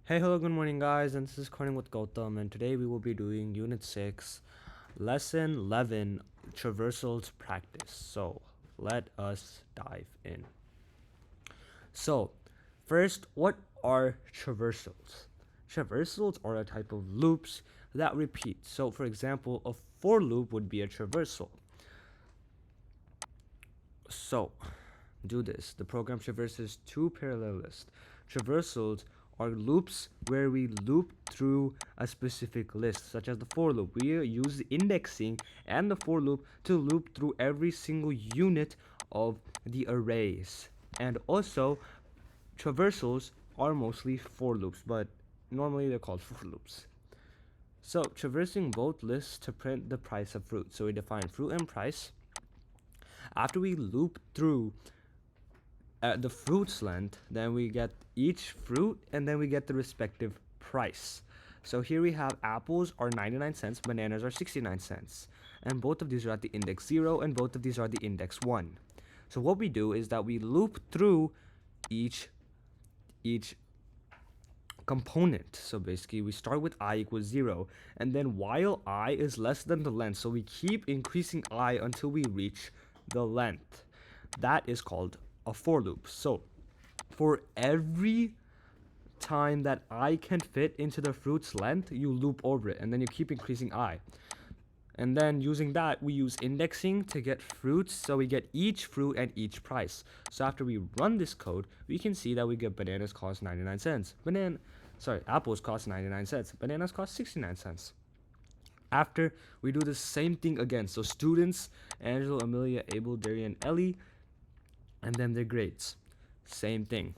Hey, hello, good morning, guys, and this is Corning with Gautam, and today we will be doing Unit 6, Lesson 11, Traversals Practice. So, let us dive in. So, first, what are traversals? Traversals are a type of loops that repeat. So, for example, a for loop would be a traversal. So, do this. The program traverses two parallel lists. Traversals are loops where we loop through a specific list, such as the for loop. We use indexing and the for loop to loop through every single unit of the arrays. And also, traversals are mostly for loops, but normally they're called for loops. So, traversing both lists to print the price of fruit. So, we define fruit and price. After we loop through the fruits length, then we get each fruit and then we get the respective price. So here we have apples are 99 cents, bananas are 69 cents. And both of these are at the index 0 and both of these are at the index 1. So what we do is that we loop through each component. So basically we start with I equals 0, and then while I is less than the length, so we keep increasing I until we reach the length. That is called a for loop. So for every time that I can fit into the fruit's length, you loop over it, and then you keep increasing I. And then using that, we use indexing to get fruits, so we get each fruit and each price. So after we run this code, we can see that we get bananas cost 99 cents. Apples cost 99 cents. Bananas cost 69 cents. After we do the same thing again, so students, Angelo, Amelia, Abel, Darian, Ellie, and then their grades. Same thing.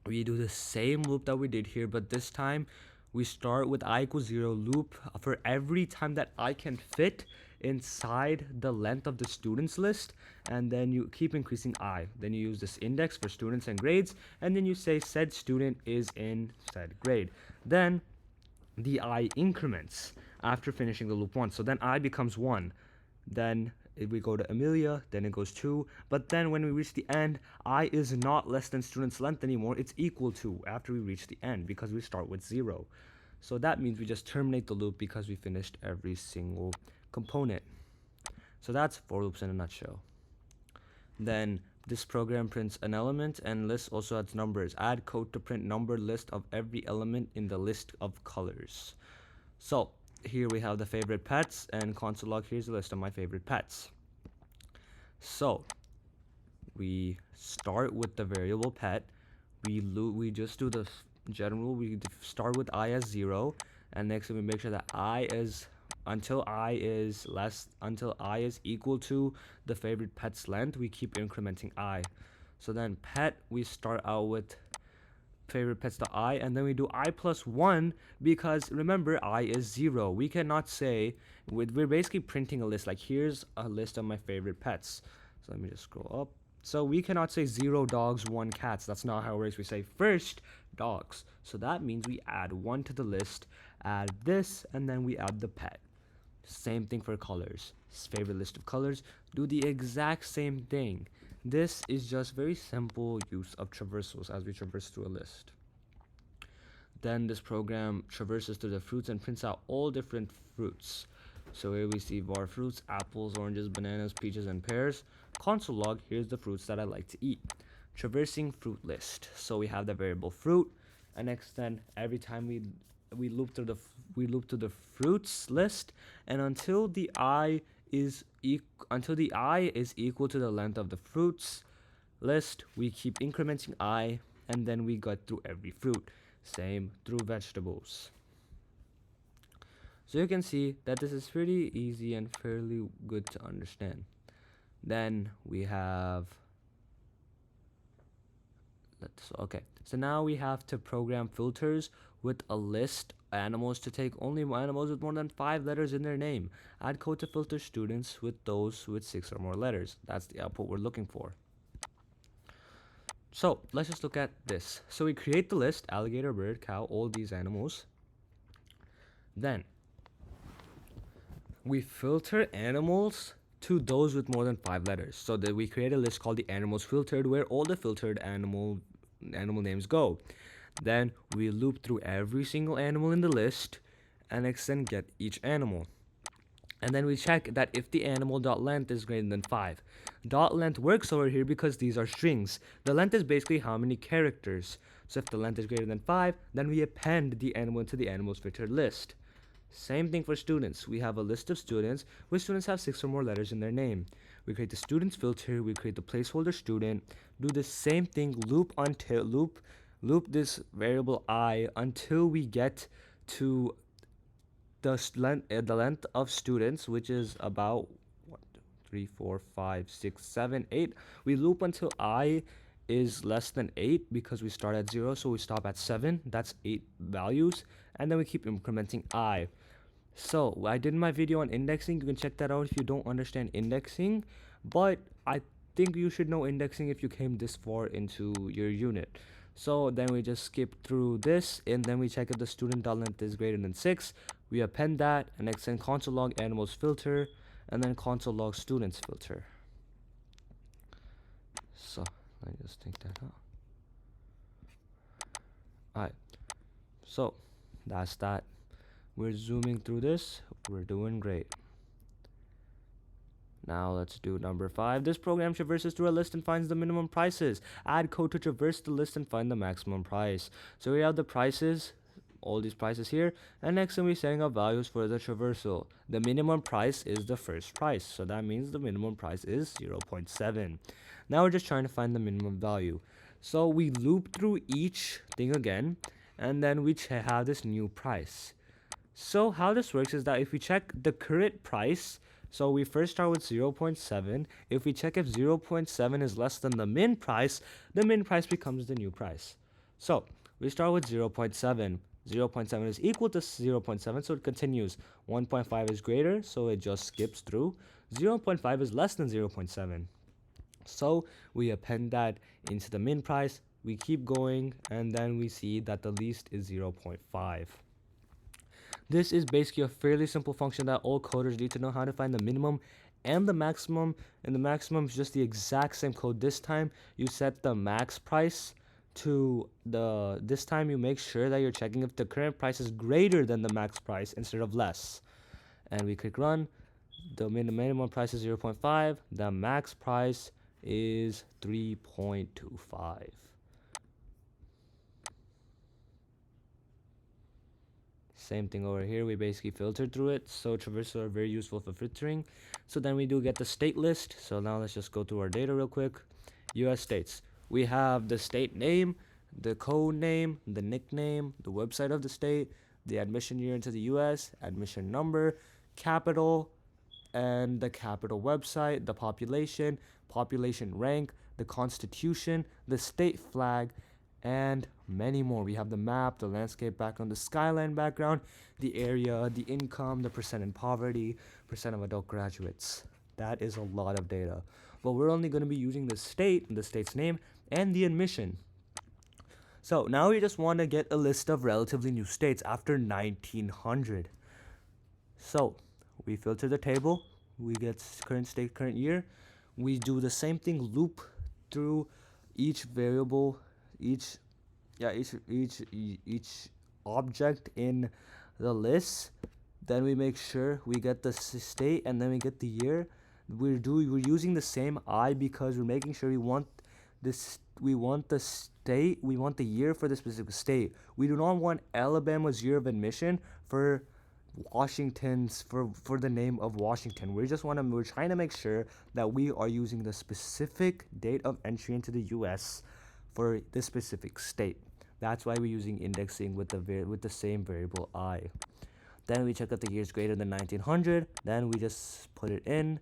We do the same loop that we did here, but this time we start with I equals 0 loop for every time that I can fit inside the length of the students list, and then you keep increasing I. Then you use this index for students and grades, and then you say said student is in said grade. Then the I increments after finishing the loop once. So then I becomes 1. Then if we go to Amelia, then it goes 2. But then when we reach the end, I is not less than student's length anymore. It's equal to after we reach the end because we start with 0. So that means we just terminate the loop because we finished every single component. So that's for loops in a nutshell. Then this program prints an element and list also adds numbers. Add code to print numbered list of every element in the list of colors. So here we have the favorite pets, and console log, here's a list of my favorite pets. So we start with the variable pet. We just do the general. We start with I as 0, and next we make sure that I is until I is equal to the favorite pet's length. We keep incrementing I. So then pet, we start out with favorite pets to I, and then we do I plus 1 because remember I is 0. We cannot say, we're basically printing a list, like here's a list of my favorite pets. So let me just scroll up. So we cannot say 0 dogs, 1 cats. That's not how it works. We say first dogs. So that means we add 1 to the list, add this, and then we add the pet. Same thing for colors. Favorite list of colors, do the exact same thing. This is just very simple use of traversals as we traverse through a list. Then this program traverses through the fruits and prints out all different fruits. So here we see var fruits, apples, oranges, bananas, peaches, and pears. Console log, here's the fruits that I like to eat. Traversing fruit list. So we have the variable fruit, and next then every time we loop through the fruits list, and until the I is equal to the length of the fruits list, we keep incrementing I, and then we go through every fruit. Same through vegetables. So you can see that this is pretty easy and fairly good to understand. Then we have so now we have to program filters with a list animals to take only animals with more than 5 letters in their name. Add code to filter students with those with 6 or more letters. That's the output we're looking for. So let's just look at this. So we create the list: alligator, bird, cow, all these animals. Then we filter animals to those with more than 5 letters. So that we create a list called the animals filtered, where all the filtered animal names go. Then we loop through every single animal in the list and then get each animal. And then we check that if the animal dot length is greater than 5. Dot length works over here because these are strings. The length is basically how many characters. So if the length is greater than 5, then we append the animal into the animals filtered list. Same thing for students. We have a list of students where students have 6 or more letters in their name. We create the students filter, we create the placeholder student, do the same thing, loop this variable I until we get to the length of students, which is about 1, 2, 3, 4, 5, 6, 7, 8. We loop until I is less than 8 because we start at 0, so we stop at 7. That's 8 values, and then we keep incrementing I. So I did my video on indexing. You can check that out if you don't understand indexing, but I think you should know indexing if you came this far into your unit. So then we just skip through this, and then we check if the student length is greater than 6. We append that and extend console log animals filter and then console log students filter. So let me just take that out. Alright, so that's that. We're zooming through this. We're doing great. Now let's do number 5. This program traverses through a list and finds the minimum prices. Add code to traverse the list and find the maximum price. So we have the prices, all these prices here, and next we're setting up values for the traversal. The minimum price is the first price, so that means the minimum price is 0.7. Now we're just trying to find the minimum value. So we loop through each thing again, and then we have this new price. So how this works is that if we check the current price, so we first start with 0.7. If we check if 0.7 is less than the min price becomes the new price. So we start with 0.7. 0.7 is equal to 0.7, so it continues. 1.5 is greater, so it just skips through. 0.5 is less than 0.7. So we append that into the min price. We keep going, and then we see that the least is 0.5. This is basically a fairly simple function that all coders need to know how to find the minimum and the maximum. And the maximum is just the exact same code. This time you set the max price to this time you make sure that you're checking if the current price is greater than the max price instead of less. And we click run. The minimum price is 0.5. The max price is 3.25. Same thing over here, we basically filtered through it. So traversals are very useful for filtering. So then we do get the state list. So now let's just go through our data real quick. US states. We have the state name, the code name, the nickname, the website of the state, the admission year into the US, admission number, capital, and the capital website, the population, population rank, the constitution, the state flag, and many more. We have the map, the landscape background, the skyline background, the area, the income, the percent in poverty, percent of adult graduates. That is a lot of data. But we're only going to be using the state's name, and the admission. So now we just want to get a list of relatively new states after 1900. So we filter the table, we get current state, current year. We do the same thing, loop through each variable, each object in the list. Then we make sure we get the state, and then we get the year. We're using the same I because we're making sure we want the year for the specific state. We do not want Alabama's year of admission for Washington's for the name of Washington. We're trying to make sure that we are using the specific date of entry into the US for this specific state. That's why we're using indexing with the same variable I. Then we check if the year is greater than 1900. Then we just put it in.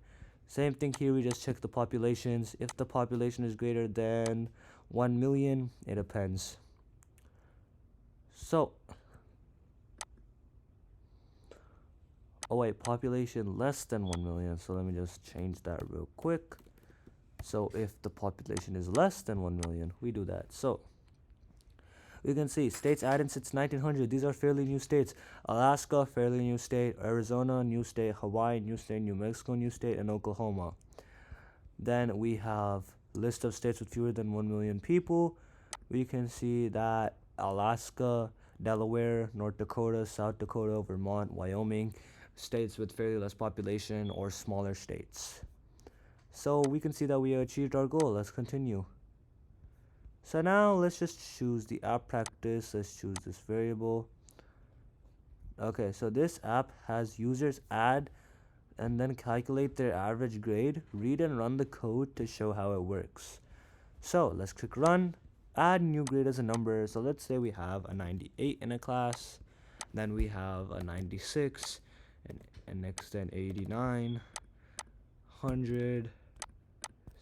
Same thing here. We just check the populations. If the population is greater than 1 million, it appends. So, oh wait, population less than 1 million. So let me just change that real quick. So if the population is less than 1 million, we do that. So we can see states added since 1900. These are fairly new states. Alaska, fairly new state. Arizona, new state. Hawaii, new state. New Mexico, new state. And Oklahoma. Then we have list of states with fewer than 1 million people. We can see that Alaska, Delaware, North Dakota, South Dakota, Vermont, Wyoming, states with fairly less population or smaller states. So we can see that we achieved our goal. Let's continue. So now let's just choose the app practice. Let's choose this variable. Okay, so this app has users add and then calculate their average grade. Read and run the code to show how it works. So let's click run, add new grade as a number. So let's say we have a 98 in a class, then we have a 96, and next then 89, 100,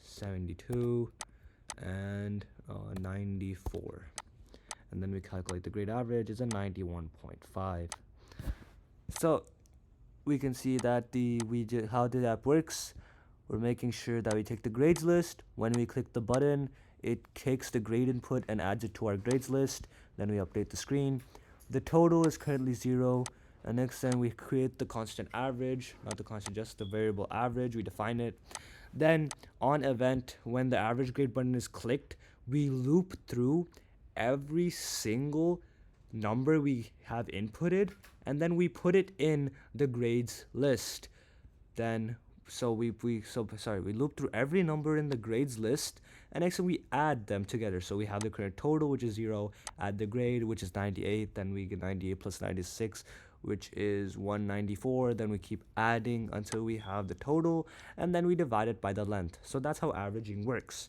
72, and 94. And then we calculate the grade average is a 91.5. So we can see that how the app works. We're making sure that we take the grades list. When we click the button, it takes the grade input and adds it to our grades list. Then we update the screen. The total is currently 0. And next then we create the constant average, not the constant, just the variable average. We define it. Then on event, when the average grade button is clicked, we loop through every single number we have inputted, and then we put it in the grades list. Then we loop through every number in the grades list, and next we add them together. So we have the current total, which is 0, add the grade, which is 98, then we get 98 plus 96, which is 194. Then we keep adding until we have the total, and then we divide it by the length. So that's how averaging works.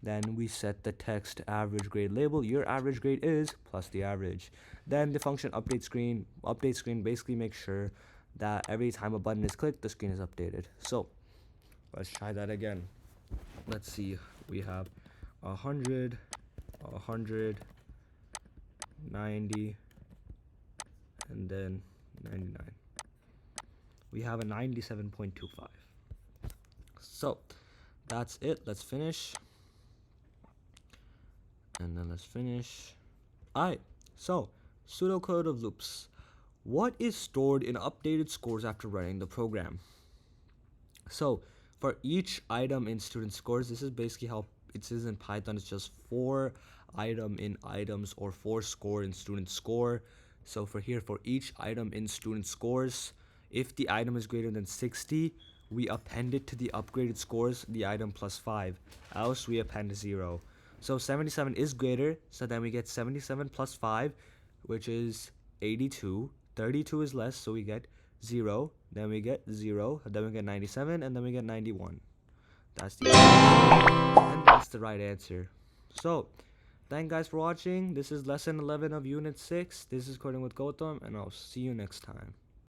Then we set the text average grade label. Your average grade is plus the average. Then the function update screen basically makes sure that every time a button is clicked, the screen is updated. So let's try that again. Let's see. We have 100, 100, 90, and then 99. We have a 97.25. So that's it. Let's finish. And then let's finish. Alright, so pseudocode of loops. What is stored in updated scores after running the program? So for each item in student scores, this is basically how it is in Python. It's just for item in items or for score in student score. So for each item in student scores, if the item is greater than 60, we append it to the upgraded scores, the item plus 5. Else we append 0. So 77 is greater, so then we get 77 plus 5, which is 82. 32 is less, so we get 0. Then we get 0. Then we get 97, and then we get 91. That's the answer. And that's the right answer. So, thank you guys for watching. This is lesson 11 of Unit 6. This is Coding with Gautam, and I'll see you next time.